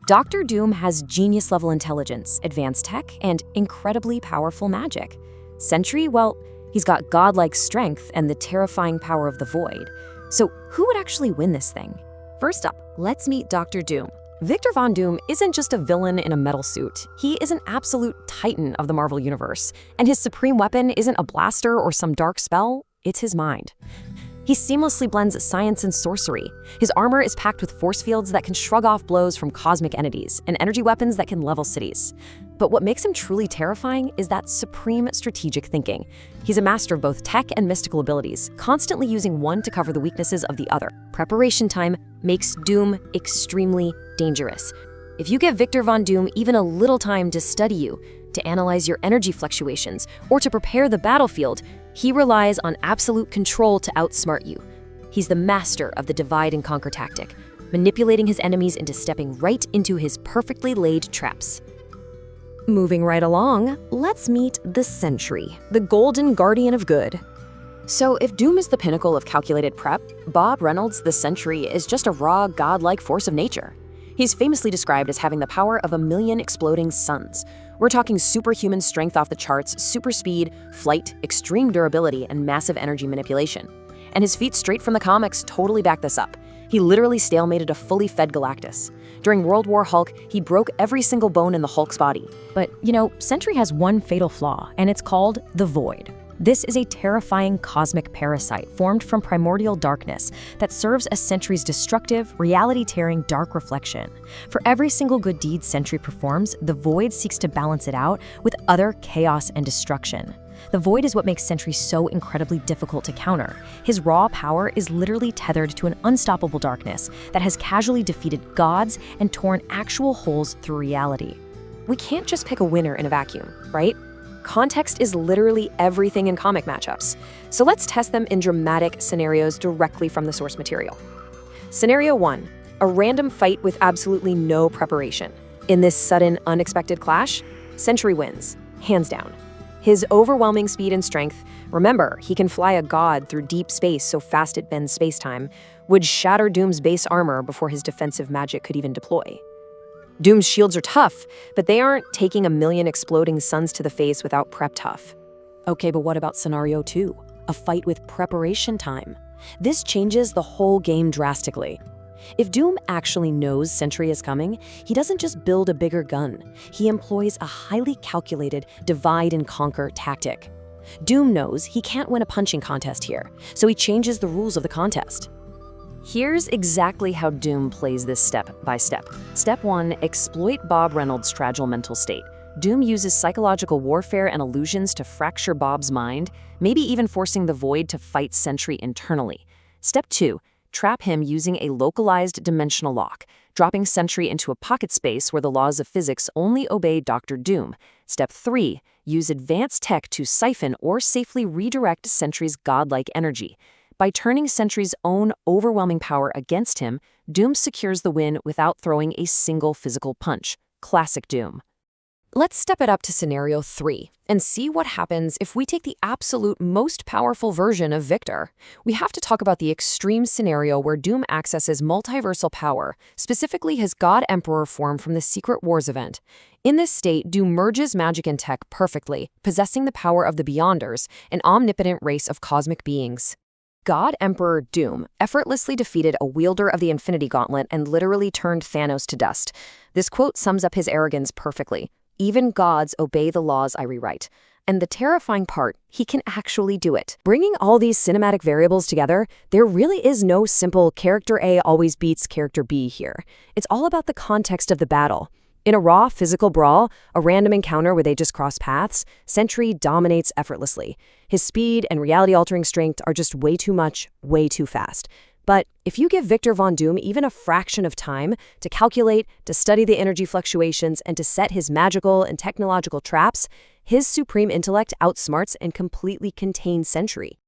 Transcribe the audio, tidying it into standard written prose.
Doctor Doom has genius-level intelligence, advanced tech, and incredibly powerful magic. Sentry, well, he's got godlike strength and the terrifying power of the Void. So who would actually win this thing? First up, let's meet Doctor Doom. Victor Von Doom isn't just a villain in a metal suit. He is an absolute titan of the Marvel Universe. And his supreme weapon isn't a blaster or some dark spell, it's his mind. He seamlessly blends science and sorcery. His armor is packed with force fields that can shrug off blows from cosmic entities and energy weapons that can level cities. But what makes him truly terrifying is that supreme strategic thinking. He's a master of both tech and mystical abilities, constantly using one to cover the weaknesses of the other. Preparation time makes Doom extremely dangerous. If you give Victor Von Doom even a little time to study you, to analyze your energy fluctuations, or to prepare the battlefield, he relies on absolute control to outsmart you. He's the master of the divide and conquer tactic, manipulating his enemies into stepping right into his perfectly laid traps. Moving right along, let's meet the Sentry, the golden guardian of good. So if Doom is the pinnacle of calculated prep, Bob Reynolds, the Sentry, is just a raw, godlike force of nature. He's famously described as having the power of 1,000,000 exploding suns. We're talking superhuman strength off the charts, super speed, flight, extreme durability, and massive energy manipulation. And his feats straight from the comics totally back this up. He literally stalemated a fully fed Galactus. During World War Hulk, he broke every single bone in the Hulk's body. But, Sentry has one fatal flaw, and it's called the Void. This is a terrifying cosmic parasite formed from primordial darkness that serves as Sentry's destructive, reality-tearing dark reflection. For every single good deed Sentry performs, the Void seeks to balance it out with utter chaos and destruction. The Void is what makes Sentry so incredibly difficult to counter. His raw power is literally tethered to an unstoppable darkness that has casually defeated gods and torn actual holes through reality. We can't just pick a winner in a vacuum, right? Context is literally everything in comic matchups. So let's test them in dramatic scenarios directly from the source material. Scenario 1, a random fight with absolutely no preparation. In this sudden, unexpected clash, Sentry wins, hands down. His overwhelming speed and strength, remember, he can fly a god through deep space so fast it bends space-time, would shatter Doom's base armor before his defensive magic could even deploy. Doom's shields are tough, but they aren't taking 1,000,000 exploding suns to the face without prep tough. Okay, but what about scenario 2? A fight with preparation time. This changes the whole game drastically. If Doom actually knows Sentry is coming, he doesn't just build a bigger gun. He employs a highly calculated divide and conquer tactic. Doom knows he can't win a punching contest here, so he changes the rules of the contest. Here's exactly how Doom plays this step by step. Step 1, exploit Bob Reynolds' fragile mental state. Doom uses psychological warfare and illusions to fracture Bob's mind, maybe even forcing the Void to fight Sentry internally. Step 2, trap him using a localized dimensional lock, dropping Sentry into a pocket space where the laws of physics only obey Doctor Doom. Step 3, use advanced tech to siphon or safely redirect Sentry's godlike energy. By turning Sentry's own overwhelming power against him, Doom secures the win without throwing a single physical punch. Classic Doom. Let's step it up to scenario 3 and see what happens if we take the absolute most powerful version of Victor. We have to talk about the extreme scenario where Doom accesses multiversal power, specifically his God Emperor form from the Secret Wars event. In this state, Doom merges magic and tech perfectly, possessing the power of the Beyonders, an omnipotent race of cosmic beings. God Emperor Doom effortlessly defeated a wielder of the Infinity Gauntlet and literally turned Thanos to dust. This quote sums up his arrogance perfectly. Even gods obey the laws I rewrite. And the terrifying part, he can actually do it. Bringing all these cinematic variables together, there really is no simple character A always beats character B here. It's all about the context of the battle. In a raw physical brawl, a random encounter where they just cross paths, Sentry dominates effortlessly. His speed and reality-altering strength are just way too much, way too fast. But if you give Victor Von Doom even a fraction of time to calculate, to study the energy fluctuations, and to set his magical and technological traps, his supreme intellect outsmarts and completely contains Sentry.